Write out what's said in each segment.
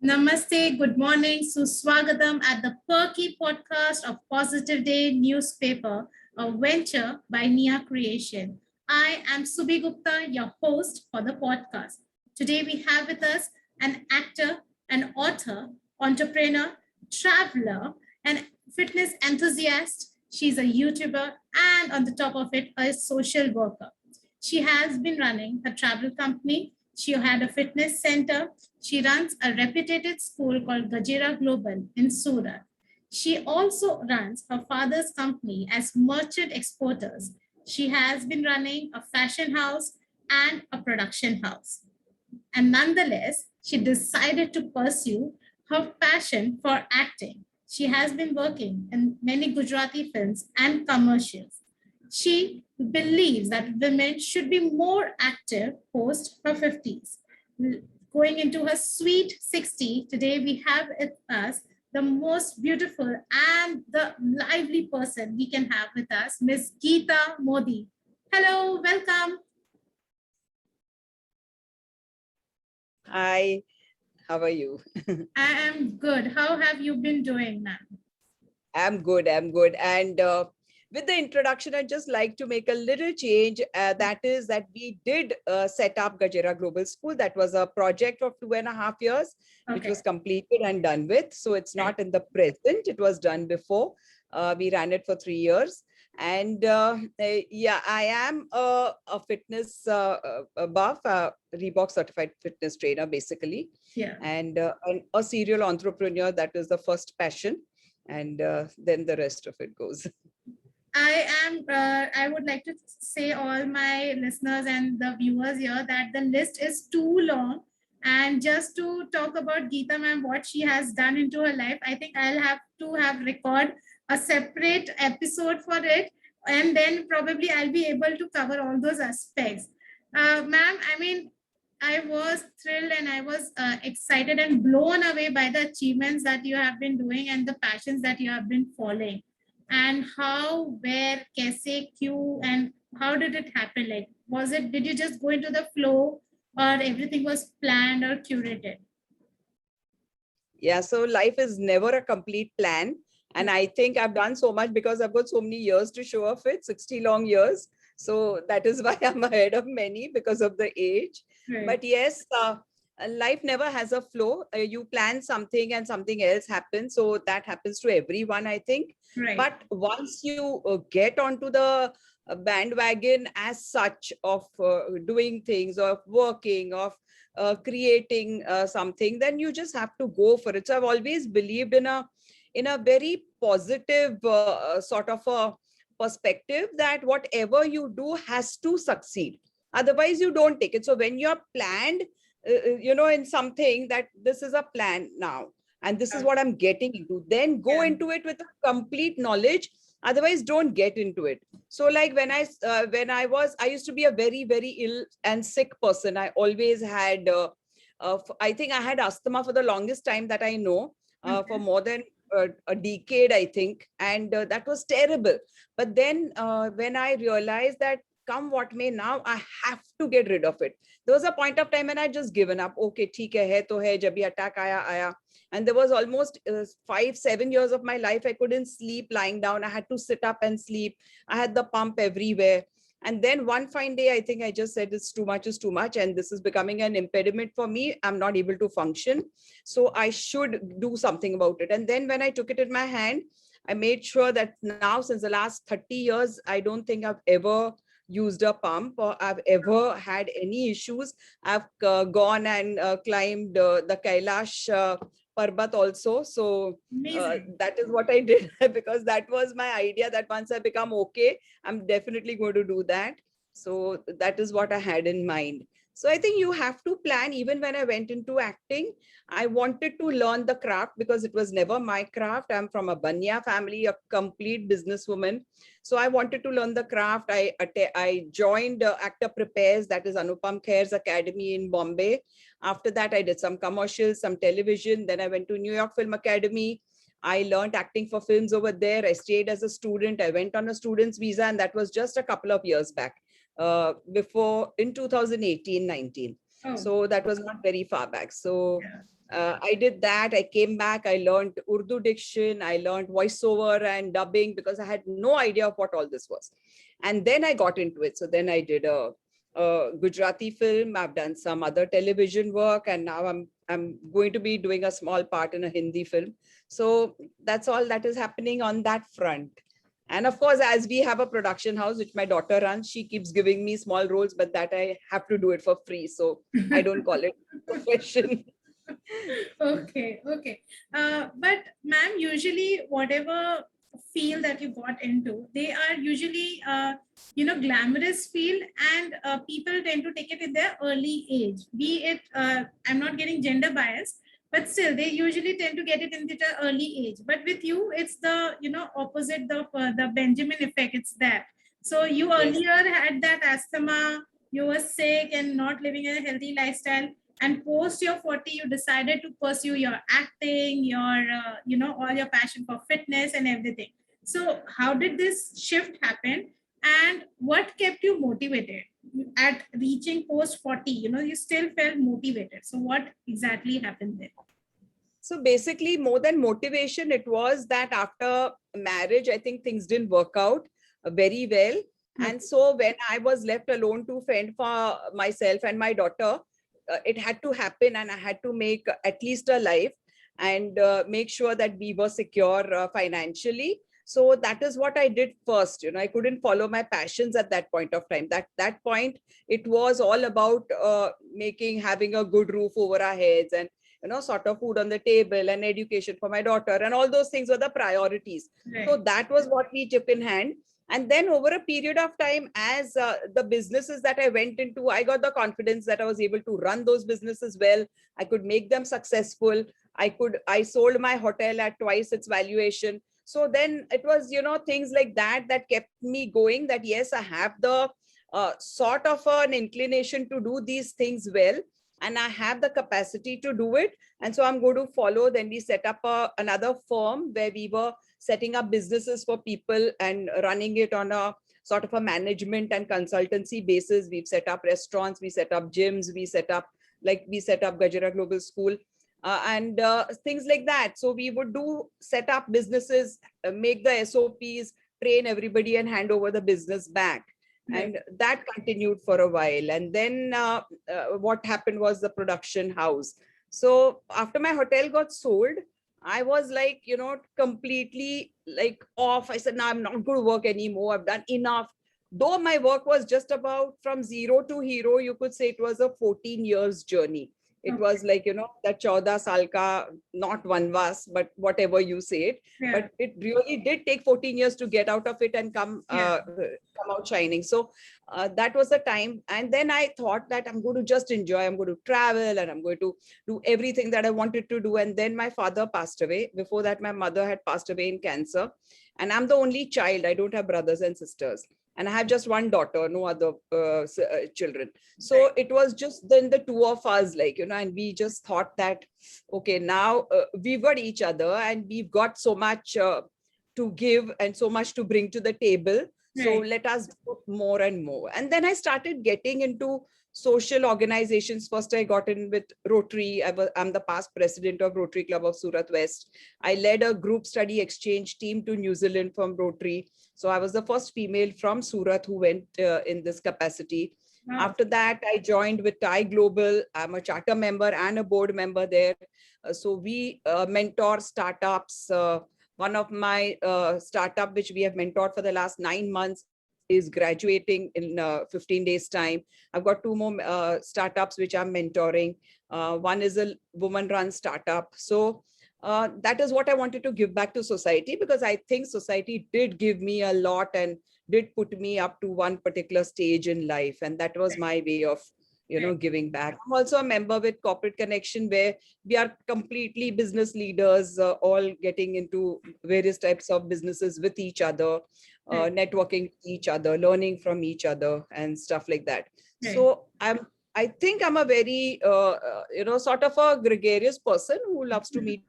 Namaste, good morning, Suswagatam at the Perky podcast of Positive Day newspaper, a venture by Nia Creation. I am Subhi Gupta, your host for the podcast. Today we have with us an actor, an author, entrepreneur, traveler, and fitness enthusiast. She's a YouTuber and on the top of it, a social worker. She has been running a travel company. She had a fitness center. She runs a reputed school called Gajera Global in Surat. She also runs her father's company as merchant exporters. She has been running a fashion house and a production house. And nonetheless, she decided to pursue her passion for acting. She has been working in many Gujarati films and commercials. She believes that women should be more active post her 50s. Going into her sweet 60, today we have with us the most beautiful and the lively person we can have with us, Miss Geeta Modi. Hello, welcome. Hi, how are you? I am good. How have you been doing, ma'am? I'm good. And with the introduction, I'd just like to make a little change. That is that we did set up Gajera Global School. That was a project of 2.5 years, which was completed and done with. So it's not in the present. It was done before. We ran it for 3 years. And yeah, I am a fitness buff, Reebok certified fitness trainer, basically. Yeah. And a serial entrepreneur. That is the first passion. And then the rest of it goes. I would like to say all my listeners and the viewers here that the list is too long. And just to talk about Geeta ma'am, what she has done into her life, I think I'll have to have record a separate episode for it. And then probably I'll be able to cover all those aspects. Ma'am, I mean, I was thrilled and I was excited and blown away by the achievements that you have been doing and the passions that you have been following. And how, where, kaise, kyun, and how did it happen? Like, did you just go into the flow or everything was planned or curated? Yeah, so life is never a complete plan. And I think I've done so much because I've got so many years to show off it, 60 long years. So that is why I'm ahead of many because of the age. Right. But yes, life never has a flow. You plan something and something else happens. So that happens to everyone, I think. Right. But once you get onto the bandwagon as such of doing things, of working, of creating something, then you just have to go for it. So I've always believed in a very positive sort of a perspective that whatever you do has to succeed. Otherwise, you don't take it. So when you're planned, in something that this is a plan now, and this is what I'm getting into, then go into it with a complete knowledge. Otherwise, don't get into it. So like when I used to be a very, very ill and sick person. I always had, I think I had asthma for the longest time that I know, for more than a decade, I think. And that was terrible. But then when I realized that come what may, now I have to get rid of it. There was a point of time when I just given up. Okay, theek hai to hai, jab bhi attack aaya. And there was almost 5-7 years of my life, I couldn't sleep lying down. I had to sit up and sleep. I had the pump everywhere. And then one fine day, I think I just said, it's too much is too much. And this is becoming an impediment for me. I'm not able to function. So I should do something about it. And then when I took it in my hand, I made sure that now, since the last 30 years, I don't think I've ever used a pump or I've ever had any issues. I've gone and climbed the Kailash Parbat also. So that is what I did because that was my idea that once I become okay, I'm definitely going to do that. So that is what I had in mind. So I think you have to plan. Even when I went into acting, I wanted to learn the craft because it was never my craft. I'm from a Banya family, a complete businesswoman. So I wanted to learn the craft. I joined Actor Prepares, that is Anupam Kher's Academy in Bombay. After that, I did some commercials, some television. Then I went to New York Film Academy. I learned acting for films over there. I stayed as a student. I went on a student's visa, and that was just a couple of years back, before in 2018-19. Oh. So that was not very far back. So I did that. I came back. I learned Urdu diction. I learned voiceover and dubbing because I had no idea of what all this was. And then I got into it. So then I did a Gujarati film. I've done some other television work, and now I'm going to be doing a small part in a Hindi film. So that's all that is happening on that front. And of course, as we have a production house, which my daughter runs, she keeps giving me small roles, but that I have to do it for free. So I don't call it profession. Okay, okay. But ma'am, usually whatever field that you got into, they are usually, glamorous field, and people tend to take it in their early age. Be it, I'm not getting gender bias, but still they usually tend to get it in their early age. But with you, it's the, opposite, the Benjamin effect. It's that. So you Yes. earlier had that asthma, you were sick and not living in a healthy lifestyle, and post your 40 you decided to pursue your acting, your all your passion for fitness and everything. So how did this shift happen, and what kept you motivated at reaching post 40? You still felt motivated, so what exactly happened there? So basically, more than motivation, it was that after marriage, I think things didn't work out very well. And so when I was left alone to fend for myself and my daughter, it had to happen, and I had to make at least a life and make sure that we were secure financially. So that is what I did first. I couldn't follow my passions at that point of time. That point, it was all about having a good roof over our heads, and sort of food on the table and education for my daughter, and all those things were the priorities. Right. So that was what we took in hand. And then over a period of time, as the businesses that I went into, I got the confidence that I was able to run those businesses well. I could make them successful. I sold my hotel at twice its valuation. So then it was, things like that that kept me going, that yes, I have the sort of an inclination to do these things well, and I have the capacity to do it. And so I'm going to follow. Then we set up another firm where we were setting up businesses for people and running it on a sort of a management and consultancy basis. We've set up restaurants, we set up gyms, we set up Gajara Global School, and things like that. So we would set up businesses, make the SOPs, train everybody, and hand over the business back. And that continued for a while. And then what happened was the production house. So after my hotel got sold, I was like, completely like off. I said, no, I'm not going to work anymore. I've done enough. Though my work was just about from zero to hero, you could say it was a 14 years journey. It was like, that 14 saal ka, not vanvas, but whatever you say it. Yeah. But it really did take 14 years to get out of it and come out shining. So that was the time. And then I thought that I'm going to just enjoy. I'm going to travel, and I'm going to do everything that I wanted to do. And then my father passed away. Before that, my mother had passed away in cancer. And I'm the only child. I don't have brothers and sisters. And I have just one daughter, no other children. So it was just then the two of us, and we just thought that, okay, now we've got each other, and we've got so much to give and so much to bring to the table. So let us do more and more. And then I started getting into social organizations. First, I got in with Rotary. I'm the past president of Rotary Club of Surat West. I led a group study exchange team to New Zealand from Rotary. So I was the first female from Surat who went in this capacity. Wow. After that, I joined with TIE Global. I'm a charter member and a board member there. So we mentor startups. One of my startup, which we have mentored for the last 9 months, is graduating in 15 days time. I've got two more startups which I'm mentoring. One is a woman-run startup. So that is what I wanted to give back to society, because I think society did give me a lot and did put me up to one particular stage in life. And that was my way of giving back. I'm also a member with Corporate Connection, where we are completely business leaders, all getting into various types of businesses with each other, networking with each other, learning from each other, and stuff like that. So I think I'm a very, sort of a gregarious person who loves to meet.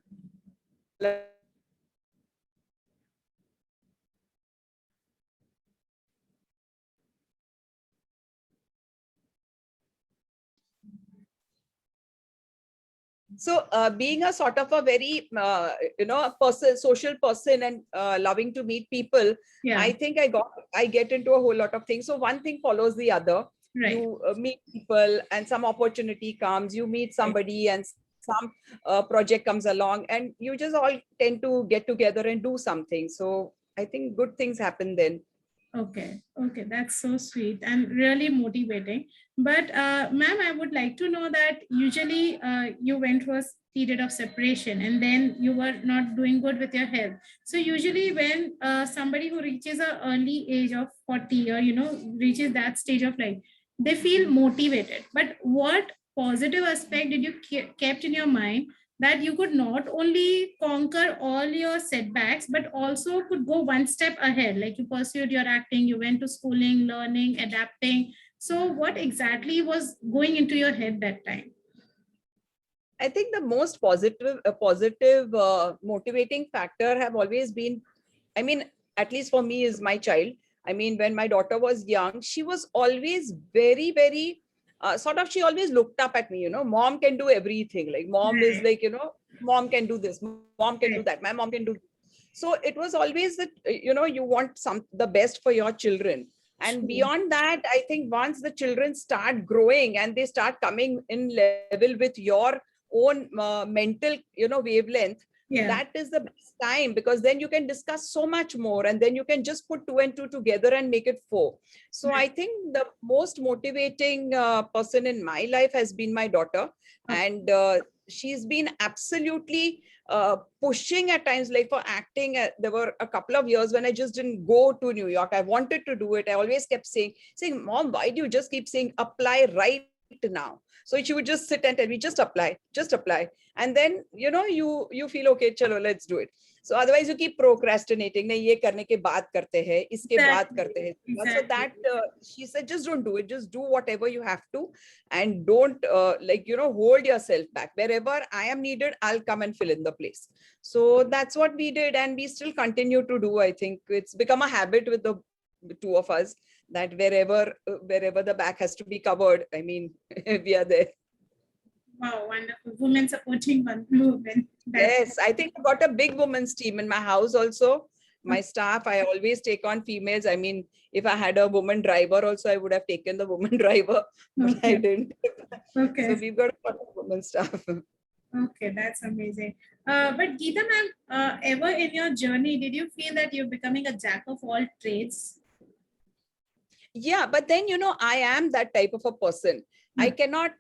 So being a sort of a very, a person, social person and loving to meet people, Yeah, I think I get into a whole lot of things. So one thing follows the other. right. You meet people and some opportunity comes, you meet Right. somebody and some project comes along and you just all tend to get together and do something. So I think good things happen then. Okay, okay, that's so sweet and really motivating. But, ma'am, I would like to know that usually you went through a period of separation and then you were not doing good with your health. So usually when somebody who reaches a early age of 40 or reaches that stage of life, they feel motivated. But what positive aspect did you kept in your mind that you could not only conquer all your setbacks but also could go one step ahead, like you pursued your acting, you went to schooling, learning, adapting. So what exactly was going into your head that time? I think the most motivating factor have always been, I mean, at least for me, is my child. I mean, when my daughter was young, she was always very, very she always looked up at me, mom can do everything. Like, mom is Right, like, mom can do this, mom can do that, right. my mom can do. So it was always that, you want the best for your children. And True. beyond that, I think once the children start growing and they start coming in level with your own mental, wavelength, Yeah. that is the best time, because then you can discuss so much more and then you can just put two and two together and make it four. So Right. I think the most motivating person in my life has been my daughter. Okay. And she's been absolutely pushing at times, like for acting. There were a couple of years when I just didn't go to New York. I wanted to do it. I always kept saying, mom, why do you just keep saying apply right now? So she would just sit and tell me, just apply. And then, you feel, okay, chalo, let's do it. So otherwise you keep procrastinating. नहीं, ये करने के बाद करते हैं, इसके बाद Exactly. करते हैं. So Exactly. that she said, just don't do it. Just do whatever you have to, and don't hold yourself back. Wherever I am needed, I'll come and fill in the place. So that's what we did, and we still continue to do. I think it's become a habit with the two of us, that wherever the back has to be covered, I mean, we are there. Wow, wonderful. Women supporting one women. That's Yes, I think I've got a big women's team in my house also. My staff, I always take on females. I mean, if I had a woman driver also, I would have taken the woman driver, but I okay. didn't. So Okay. we've got a lot of women staff. Okay, that's amazing. But Geeta ma'am, ever in your journey, did you feel that you're becoming a jack of all trades? Yeah, but then, I am that type of a person. I Hmm. cannot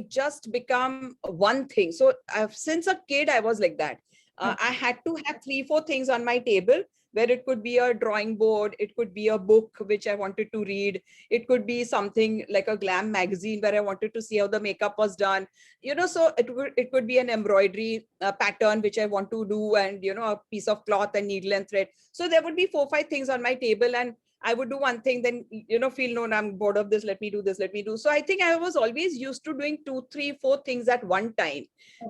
just become one thing. So since a kid, I was like that. Okay. I had to have 3 4 things on my table, where it could be a drawing board, it could be a book which I wanted to read, it could be something like a glam magazine where I wanted to see how the makeup was done. So it could be an embroidery pattern which I want to do, and a piece of cloth and needle and thread. So there would be 4 5 things on my table, and I would do one thing, then feel, no, I'm bored of this. Let me do this. Let me do. So I think I was always used to doing 2, 3, 4 things at one time,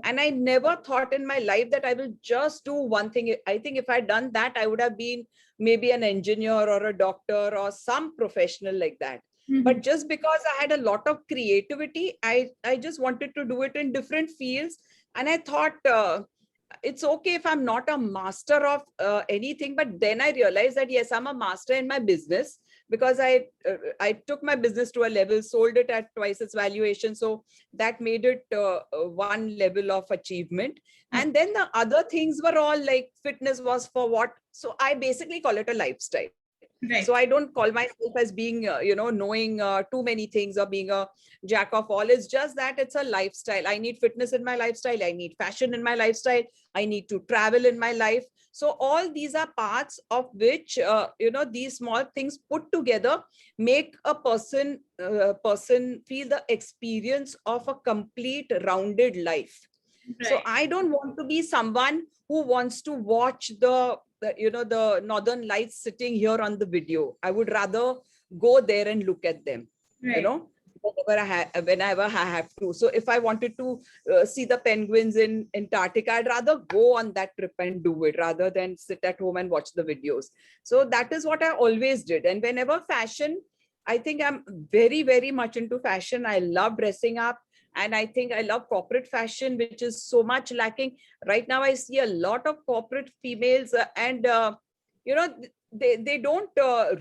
and I never thought in my life that I will just do one thing. I think if I'd done that, I would have been maybe an engineer or a doctor or some professional like that. Mhm. But just because I had a lot of creativity, I just wanted to do it in different fields, and I thought. It's okay if I'm not a master of anything, but then I realized that yes, I'm a master in my business, because I took my business to a level, sold it at twice its valuation. So that made it one level of achievement. Okay. And then the other things were all like, fitness was for what? So I basically call it a lifestyle. So I Right. don't call myself as being, knowing too many things or being a jack of all. It's just that it's a lifestyle. I need fitness in my lifestyle. I need fashion in my lifestyle. I need to travel in my life. So all these are parts of which, these small things put together make a person feel the experience of a complete rounded life. So Right. I don't want to be someone who wants to watch the northern lights sitting here on the video. I would rather go there and look at them, you Right. know whenever I have to. So if I wanted to see the penguins in Antarctica, I'd rather go on that trip and do it rather than sit at home and watch the videos. So that is what I always did. And whenever fashion, I think I'm very, very much into fashion. I love dressing up. And I think I love corporate fashion, which is so much lacking. Right now, I see a lot of corporate females and, you know, they don't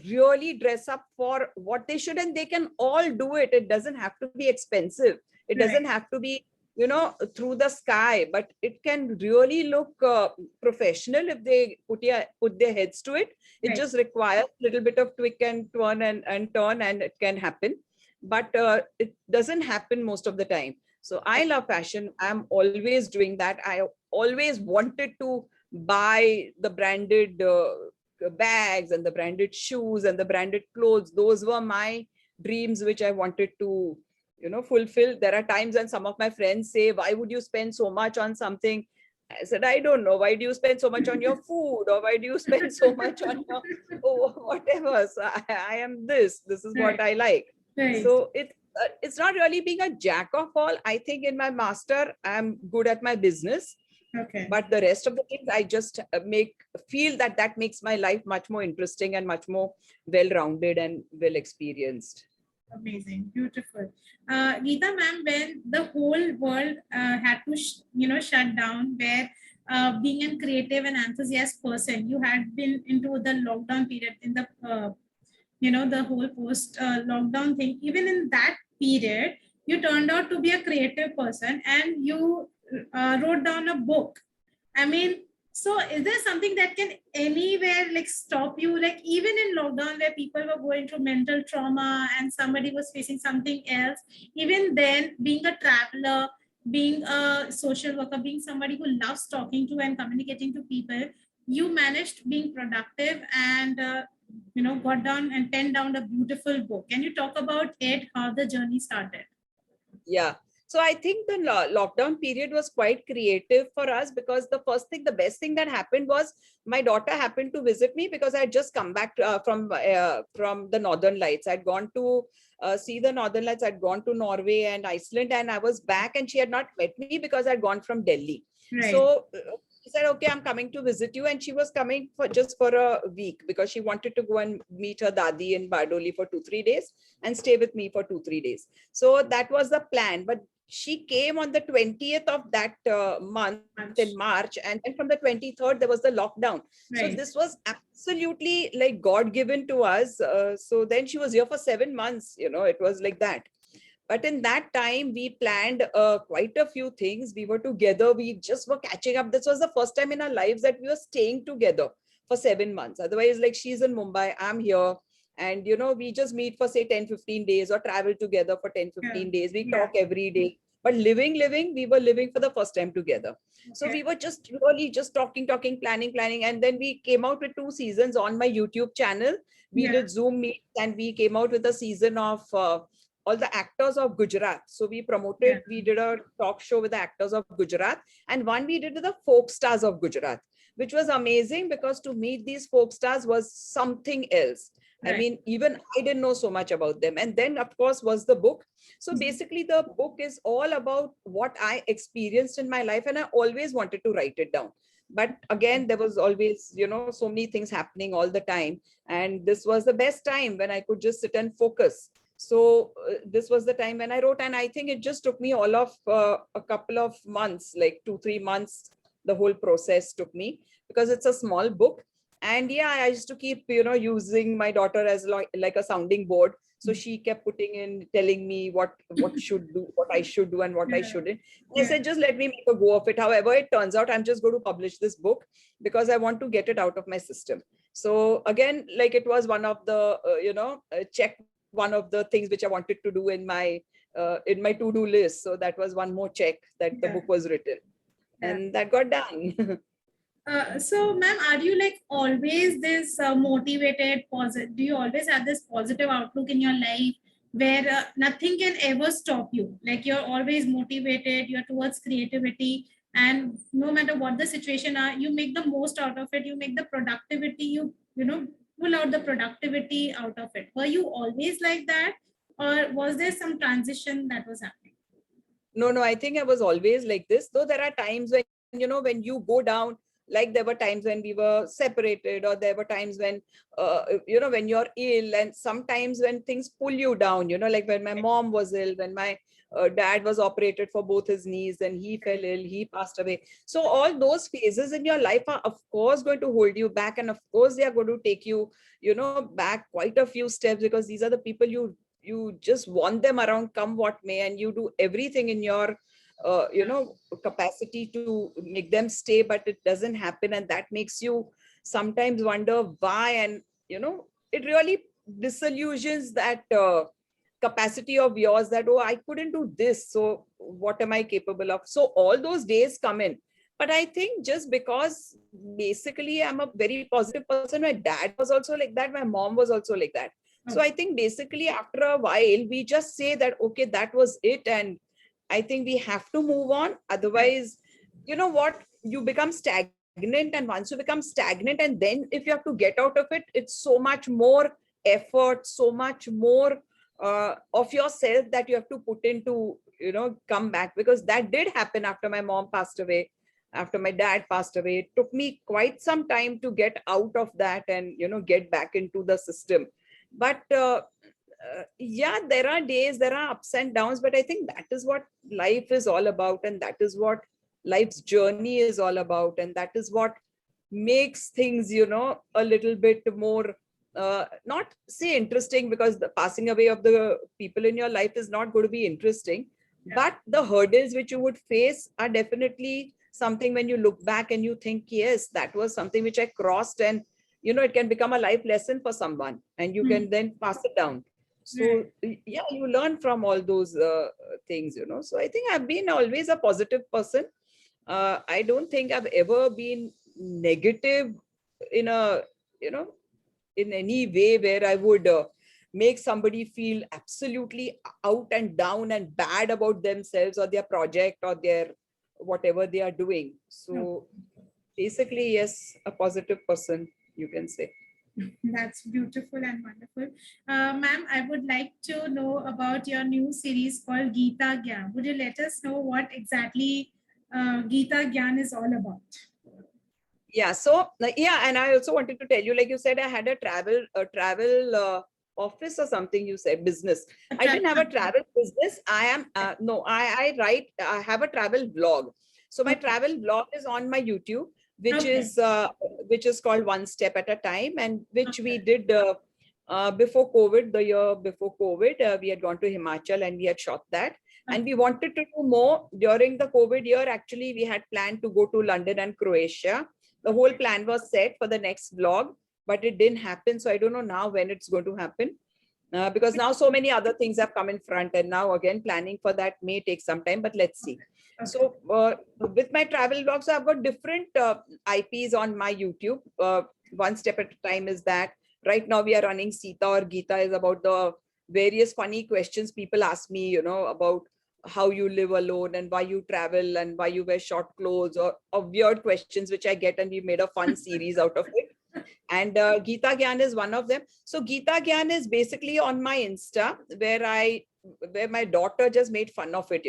really dress up for what they should, and they can all do it. It doesn't have to be expensive. It Right. doesn't have to be, you know, through the sky, but it can really look professional if they put their heads to it. It Right. just requires a little bit of twist and turn and turn, and it can happen. But it doesn't happen most of the time. So I love fashion. I'm always doing that. I always wanted to buy the branded bags and the branded shoes and the branded clothes. Those were my dreams, which I wanted to, you know, fulfill. There are times when some of my friends say, why would you spend so much on something? I said, I don't know. Why do you spend so much on your food, or why do you spend so much on your whatever? So I am this. This is what Right. I like. Right. So it's not really being a jack of all. I think in my master, I'm good at my business, Okay. but the rest of the things I just feel that makes my life much more interesting and much more well-rounded and well experienced. Amazing, beautiful. Geeta ma'am, when the whole world had to, shut down, where being a creative and enthusiast person, you had been into the lockdown period in the, the whole post lockdown thing. Even in that period, you turned out to be a creative person and you wrote down a book. I mean, so is there something that can anywhere like stop you? Like even in lockdown where people were going through mental trauma and somebody was facing something else, even then being a traveler, being a social worker, being somebody who loves talking to and communicating to people, you managed being productive and got down and penned down a beautiful book. Can you talk about it, how the journey started? Yeah. So I think the lockdown period was quite creative for us, because the best thing that happened was my daughter happened to visit me, because I had just come back from the Northern Lights. I'd gone to see the Northern Lights. I'd gone to Norway and Iceland, and I was back, and she had not met me because I'd gone from Delhi. Right. So she said, okay, I'm coming to visit you. And she was coming for just for a week, because she wanted to go and meet her dadi in Bardoli for 2-3 days and stay with me for 2-3 days. So that was the plan. But she came on the 20th of that month in March, and then from the 23rd there was the lockdown. So Right. this was absolutely like God given to us. So then she was here for 7 months. You know, it was like that. But in that time, we planned quite a few things. We were together. We just were catching up. This was the first time in our lives that we were staying together for 7 months. Otherwise, like, she's in Mumbai, I'm here. And, you know, we just meet for say 10-15 days, or travel together for 10-15 days. We talk every day. But living, we were living for the first time together. So we were just really just talking, planning. And then we came out with 2 seasons on my YouTube channel. We did Zoom meets, and we came out with a season of all the actors of Gujarat. So we promoted, we did a talk show with the actors of Gujarat, and one we did with the folk stars of Gujarat, which was amazing, because to meet these folk stars was something else. I mean, even I didn't know so much about them. And then, of course, was the book. So basically, the book is all about what I experienced in my life, and I always wanted to write it down. But again, there was always, you know, so many things happening all the time. And this was the best time when I could just sit and focus. So this was the time when I wrote, and I think it just took me all of a couple of months, like 2-3 months. The whole process took me, because it's a small book. And yeah, I used to keep, you know, using my daughter as like a sounding board. So she kept putting in, telling me what should do, what I should do, and what I shouldn't. And I said, just let me make a go of it. However it turns out, I'm just going to publish this book, because I want to get it out of my system. So again, like, it was one of the check one of the things which I wanted to do in my to-do list. So that was one more check that the book was written, and that got done. So, ma'am, are you like always this motivated, positive? Do you always have this positive outlook in your life where nothing can ever stop you? Like you're always motivated, you're towards creativity, and no matter what the situation are, you make the most out of it. You make the productivity. Pull out the productivity out of it. Were you always like that, or was there some transition that was happening? No, I think I was always like this. Though there are times when, you know, when you go down, Like there were times when we were separated, or there were times when, when you're ill, and sometimes when things pull you down, like when my mom was ill, when my dad was operated for both his knees, and he fell ill, he passed away. So all those phases in your life are of course going to hold you back, and of course they are going to take you, back quite a few steps, because these are the people you just want them around, come what may, and you do everything in your capacity to make them stay, but it doesn't happen, and that makes you sometimes wonder why. And it really disillusions that capacity of yours, that, oh, I couldn't do this, so what am I capable of? So all those days come in. But I think just because basically I'm a very positive person, my dad was also like that, my mom was also like that. So I think basically after a while we just say that, okay, that was it, and I think we have to move on. Otherwise, you know what, you become stagnant, and once you become stagnant, and then if you have to get out of it, it's so much more effort, so much more of yourself that you have to put into, come back. Because that did happen after my mom passed away, after my dad passed away. It took me quite some time to get out of that and, get back into the system. But yeah, there are days, there are ups and downs, but I think that is what life is all about, and that is what life's journey is all about, and that is what makes things, a little bit more, not say interesting, because the passing away of the people in your life is not going to be interesting, but the hurdles which you would face are definitely something when you look back and you think, yes, that was something which I crossed, and it can become a life lesson for someone, and you can then pass it down. So yeah, you learn from all those things, So I think I've been always a positive person. I don't think I've ever been negative in a, in any way where I would make somebody feel absolutely out and down and bad about themselves or their project or their whatever they are doing. So basically, yes, a positive person, you can say. That's beautiful and wonderful. Ma'am, I would like to know about your new series called Geeta Gyan. Would you let us know what exactly Geeta Gyan is all about? Yeah, so yeah, and I also wanted to tell you, like you said, I had a travel office or something. You said business. I didn't have a travel business. I am no, I have a travel blog. So my travel blog is on my YouTube, which is called One Step at a Time, and which we did before COVID. The year before COVID, we had gone to Himachal and we had shot that. And we wanted to do more during the COVID year. Actually, we had planned to go to London and Croatia. The whole plan was set for the next vlog, but it didn't happen. So I don't know now when it's going to happen, because now so many other things have come in front, and now again planning for that may take some time, but let's see. So with my travel vlogs, so I've got different IPs on my YouTube. One Step at a Time is that. Right now we are running Sita or Geeta is about the various funny questions people ask me, about how you live alone and why you travel and why you wear short clothes, or weird questions which I get, and we made a fun series out of it. And Geeta Gyan is one of them. So Geeta Gyan is basically on my Insta, where my daughter just made fun of it.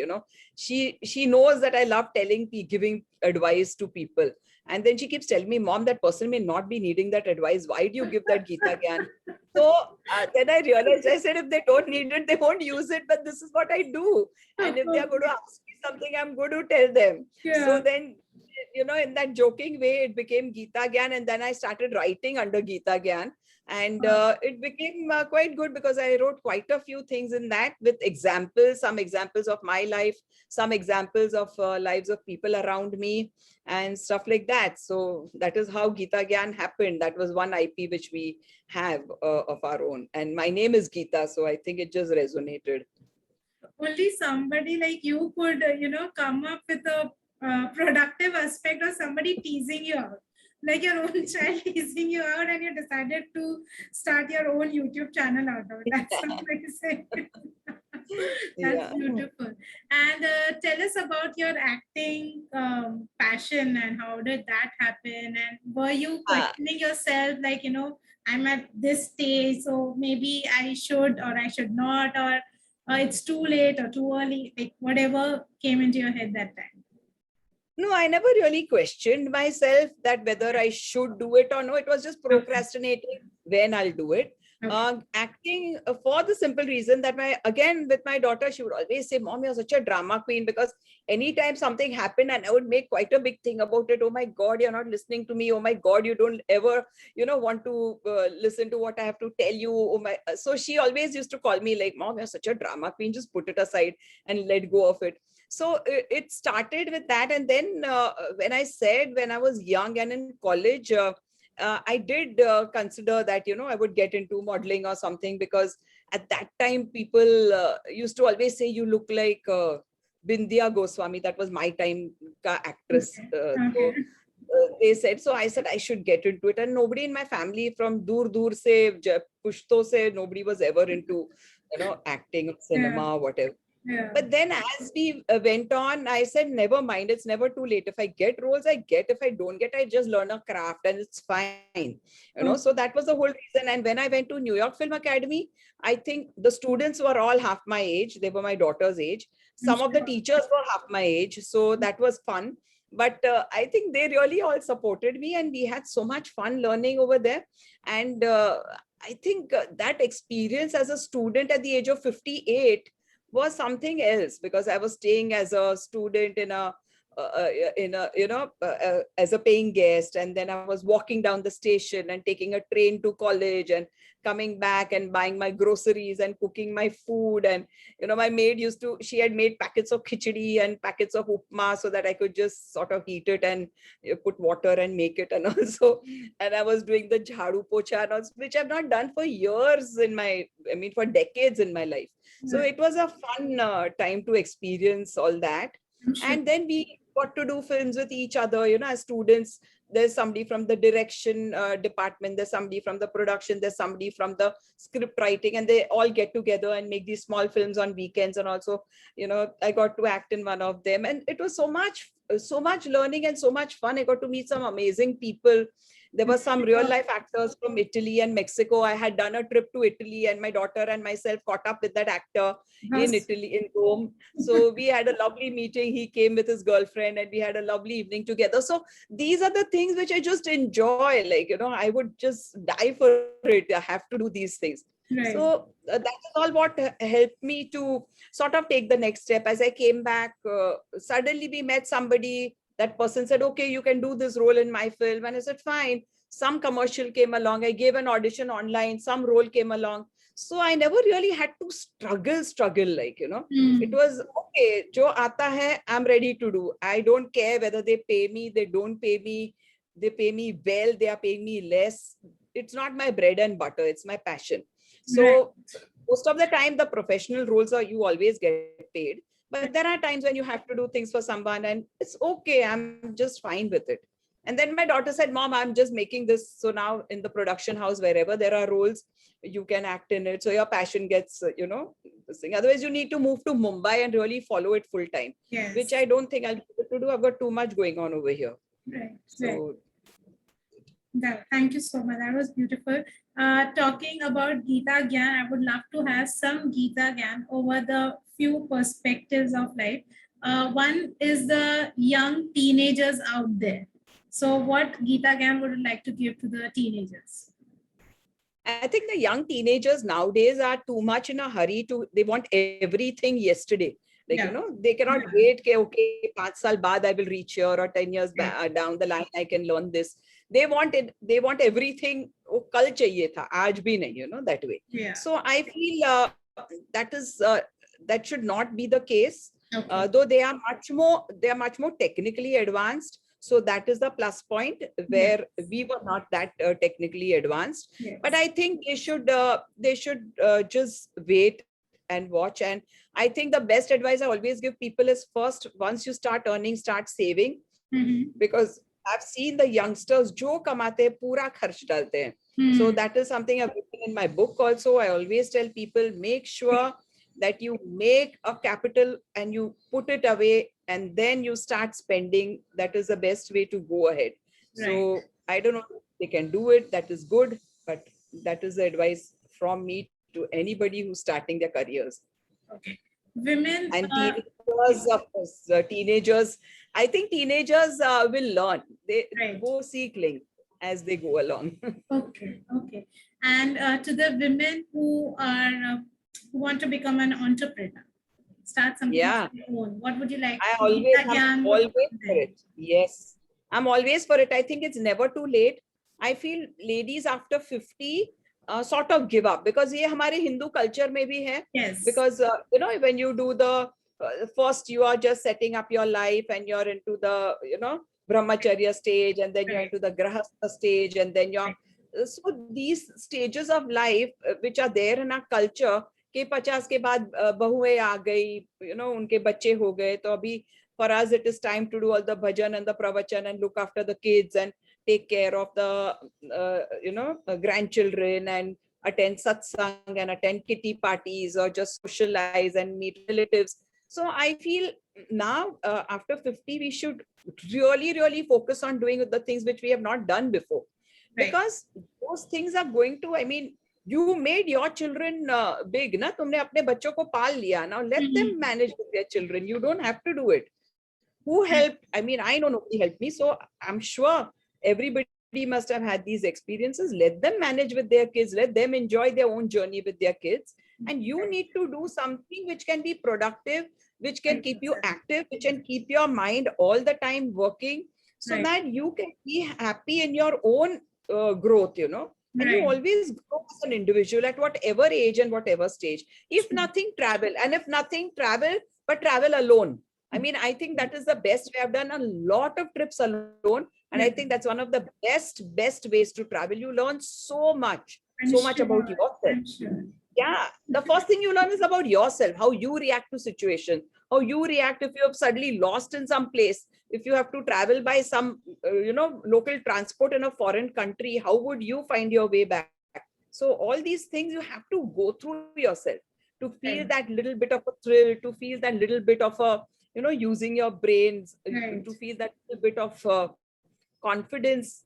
She knows that I love giving advice to people, and then she keeps telling me, Mom, that person may not be needing that advice. Why do you give that Geeta Gyan? So then I realized, I said, if they don't need it, they won't use it. But this is what I do. And if they are going to ask me something, I'm going to tell them. So then, in that joking way, it became Geeta Gyan. And then I started writing under Geeta Gyan. And it became quite good, because I wrote quite a few things in that with examples, some examples of my life, some examples of lives of people around me and stuff like that. So that is how Geeta Gyan happened. That was one IP which we have of our own. And my name is Geeta, so I think it just resonated. Only somebody like you could, come up with a productive aspect, or somebody teasing you out, like your own child teasing you out, and you decided to start your own YouTube channel out of it. That's amazing. That's beautiful. And tell us about your acting passion, and how did that happen? And were you questioning yourself, like, I'm at this stage, so maybe I should or I should not, or it's too late or too early, like whatever came into your head that time? No, I never really questioned myself that whether I should do it or no. It was just procrastinating when I'll do it. Okay. Acting for the simple reason that again with my daughter, she would always say, "Mom, you're such a drama queen," because anytime something happened and I would make quite a big thing about it. Oh my God, you're not listening to me. Oh my God, you don't ever, want to listen to what I have to tell you. Oh my, so she always used to call me like, "Mom, you're such a drama queen. Just put it aside and let go of it." So it started with that. And then when I said when I was young and in college, I did consider that, I would get into modeling or something, because at that time people used to always say you look like Bindya Goswami. That was my time actress. Okay. So Okay. they said, so I said I should get into it. And nobody in my family from dur dur se, pushto se, nobody was ever into, acting, Yeah. cinema, whatever. Yeah. But then as we went on, I said, never mind, it's never too late. If I get roles, I get. If I don't get, I just learn a craft and it's fine. So Okay. that was the whole reason. And when I went to New York Film Academy, I think the students were all half my age. They were my daughter's age. I'm Some of the sure. teachers were half my age. So that was fun. But I think they really all supported me, and we had so much fun learning over there. And I think that experience as a student at the age of 58 was something else, because I was staying as a student in a as a paying guest, and then I was walking down the station and taking a train to college and coming back and buying my groceries and cooking my food. And my maid she had made packets of khichdi and packets of upma so that I could just sort of heat it and put water and make it. And also, and I was doing the jhadu pocha and also, which I've not done for years for decades in my life. So Right. it was a fun time to experience all that. I'm sure. And then we got to do films with each other, as students. There's somebody from the direction department, there's somebody from the production, there's somebody from the script writing, and they all get together and make these small films on weekends. And also, I got to act in one of them, and it was so much learning and so much fun. I got to meet some amazing people. There were some real life actors from Italy and Mexico. I had done a trip to Italy, and my daughter and myself caught up with that actor in That's Italy, in Rome. So we had a lovely meeting. He came with his girlfriend, and we had a lovely evening together. So these are the things which I just enjoy. Like, I would just die for it. I have to do these things. right. So that is all what helped me to sort of take the next step. As I came back, suddenly we met somebody. That person said, okay, you can do this role in my film. And I said, fine. Some commercial came along. I gave an audition online. Some role came along. So I never really had to struggle, like, it Mm. was okay. Jo aata hai, I'm ready to do. I don't care whether they pay me, they don't pay me, they pay me well, they are paying me less. It's not my bread and butter. It's my passion. Right. So most of the time, the professional roles are you always get paid. But there are times when you have to do things for someone, and it's okay. I'm just fine with it. And then my daughter said, Mom, I'm just making this. So now in the production house, wherever there are roles, you can act in it. So your passion gets, this thing. Otherwise, you need to move to Mumbai and really follow it full time, which Yes. I don't think I'll be able to do. I've got too much going on over here. Right. Right. So Thank you so much. That was beautiful. Talking about Geeta Gyan, I would love to have some Geeta Gyan over the few perspectives of life. One is the young teenagers out there. So, what Geeta Gyan would you like to give to the teenagers? I think the young teenagers nowadays are too much in a hurry they want everything yesterday. Like, Yeah. they cannot wait, okay, 5 saal baad I will reach here, or 10 years Yeah. down the line, I can learn this. They want it, they want everything. Oh, kal chahiye tha, aaj bhi nahi, that way. Yeah. So I feel that should not be the case. Okay. Though they are much more technically advanced. So that is the plus point, where we were not that technically advanced. Yes. But I think they should just wait and watch. And I think the best advice I always give people is, first, once you start earning, start saving. Mhm. Because I've seen the youngsters jo kamate hai, pura kharch dalte hain. So that is something I've written in my book also. I always tell people, make sure that you make a capital and you put it away, and then you start spending. That is the best way to go ahead. So I don't know if they can do it. That is good. But that is the advice from me to anybody who's starting their careers. Okay. Women. And teenagers, of course, teenagers, I think teenagers will learn. They Right. go seekling as they go along. Okay, okay. And to the women who are who want to become an entrepreneur, start something of Yeah, their own, what would you like? I'm Gyan would always give for them? it. Yes, I'm always for it. I think it's never too late. I feel ladies after 50 sort of give up because ये हमारे Hindu culture में भी है. Yes. Because when you do the first, you are just setting up your life and you're into the brahmacharya stage, and then you're Right. into the grahastha stage, and then you're Right. so these stages of life which are there in our culture कि 50 के बाद बहुएं आ गई, उनके बच्चे हो गए, तो अभी for us it is time to do all the bhajan and the pravachan and look after the kids and take care of the grandchildren and attend satsang and attend kitty parties or just socialize and meet relatives. So I feel now after 50 we should really focus on doing the things which we have not done before, Right. because those things are going to, I mean, you made your children big na, तुमने अपने बच्चों को पाल लिया. Now let them manage with their children. You don't have to do it. Who helped? I mean, I know nobody helped me, so I'm sure everybody must have had these experiences. Let them manage with their kids. Let them enjoy their own journey with their kids. And you need to do something which can be productive, which can keep you active, which can keep your mind all the time working, so Right. that you can be happy in your own growth, and you Right. always grow as an individual at whatever age and whatever stage. If nothing, travel. And if nothing, travel, but travel alone. I mean, I think that is the best way. I've done a lot of trips alone, and I think that's one of the best ways to travel. You learn so much about yourself. I'm sure. Yeah, the first thing you learn is about yourself, how you react to situations, how you react if you have suddenly lost in some place, if you have to travel by some local transport in a foreign country, how would you find your way back? So all these things you have to go through yourself to feel Right. that little bit of a thrill, to feel that little bit of a using your brains, Right. to feel that little bit of confidence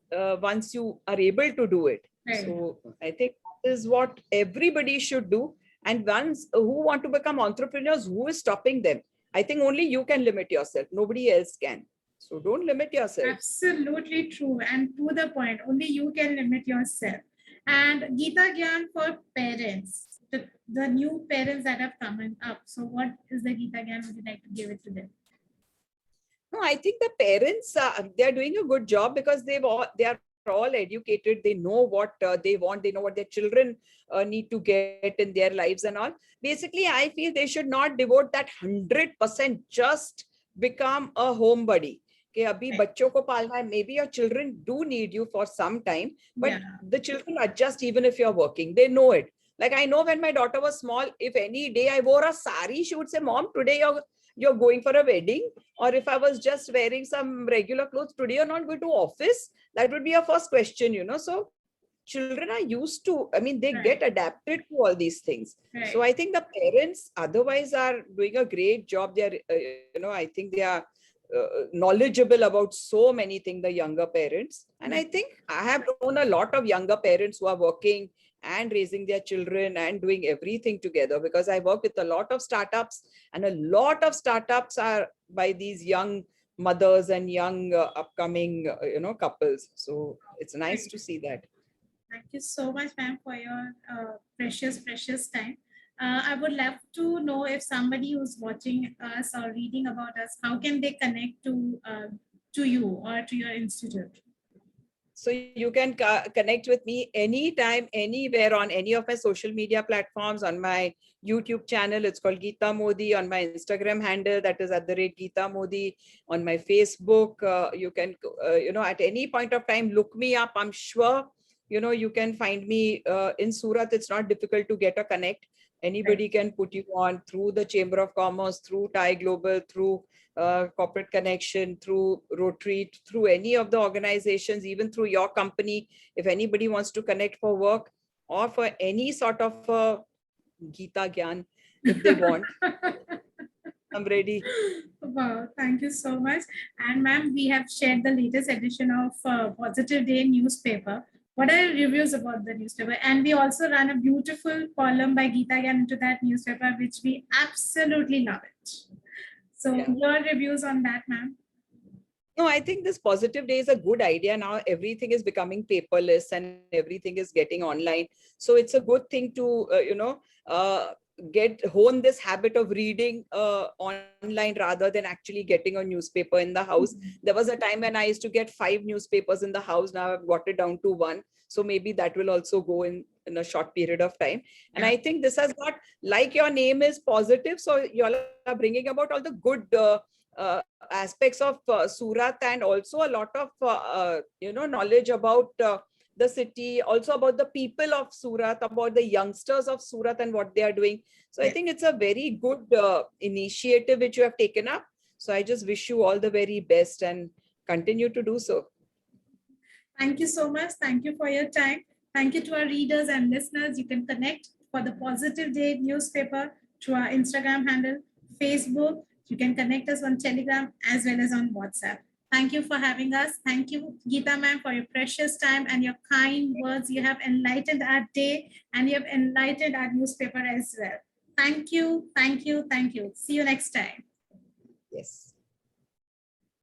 once you are able to do it. Right. So I think that is what everybody should do. And ones who want to become entrepreneurs, who is stopping them? I think only you can limit yourself. Nobody else can. So don't limit yourself. Absolutely true. And to the point, only you can limit yourself. And Gita Gyan for parents, the new parents that have come up. So what is the Gita Gyan would you like to give it to them? No, I think the parents, they're doing a good job because they are all educated. They know what they want. They know what their children need to get in their lives and all. Basically, I feel they should not devote that 100%, just become a homebody. कि अभी बच्चों को पालना है, maybe your children do need you for some time, but the children adjust even if you're working. They know it. Like I know when my daughter was small, if any day I wore a sari, she would say, "Mom, today you're going for a wedding." Or if I was just wearing some regular clothes, "Today you're not going to office?" That would be your first question, So children are used to, I mean, they get adapted to all these things. So I think the parents otherwise are doing a great job. They're, I think they are knowledgeable about so many things, the younger parents. And I think I have known a lot of younger parents who are working and raising their children and doing everything together, because I work with a lot of startups, and a lot of startups are by these young mothers and young upcoming couples. So it's nice to see that. Thank you so much, ma'am, for your precious time. I would love to know if somebody who's watching us or reading about us, how can they connect to you or to your institute? So you can connect with me anytime, anywhere on any of my social media platforms, on my YouTube channel, it's called Geeta Modi, on my Instagram handle, that is @Geeta Modi, on my Facebook. You can, at any point of time, look me up. I'm sure, you can find me in Surat. It's not difficult to get a connect. Anybody can put you on through the Chamber of Commerce, through Thai Global, through Corporate Connection, through Rotary, through any of the organizations, even through your company. If anybody wants to connect for work or for any sort of Geeta Gyan, if they want, I'm ready. Wow, thank you so much. And ma'am, we have shared the latest edition of Positive Day newspaper. What are your reviews about the newspaper? And we also ran a beautiful column by Geeta Gyan into that newspaper, which we absolutely love it. So your reviews on that, ma'am? No, I think this positive day is a good idea. Now everything is becoming paperless and everything is getting online. So it's a good thing to, get hone this habit of reading online rather than actually getting a newspaper in the house. There was a time when I used to get 5 newspapers in the house. Now I've got it down to one. So maybe that will also go in a short period of time. And I think this has got, like your name is positive. So you all are bringing about all the good aspects of Surat, and also a lot of knowledge about the city, also about the people of Surat, about the youngsters of Surat and what they are doing. So I Yeah. think it's a very good initiative which you have taken up. So I just wish you all the very best and continue to do so. Thank you so much. Thank you for your time. Thank you to our readers and listeners. You can connect for the Positive Day newspaper through our Instagram handle, Facebook. You can connect us on Telegram as well as on WhatsApp. Thank you for having us. Thank you, Geeta ma'am, for your precious time and your kind words. You have enlightened our day and you have enlightened our newspaper as well. Thank you. Thank you. Thank you. See you next time. Yes.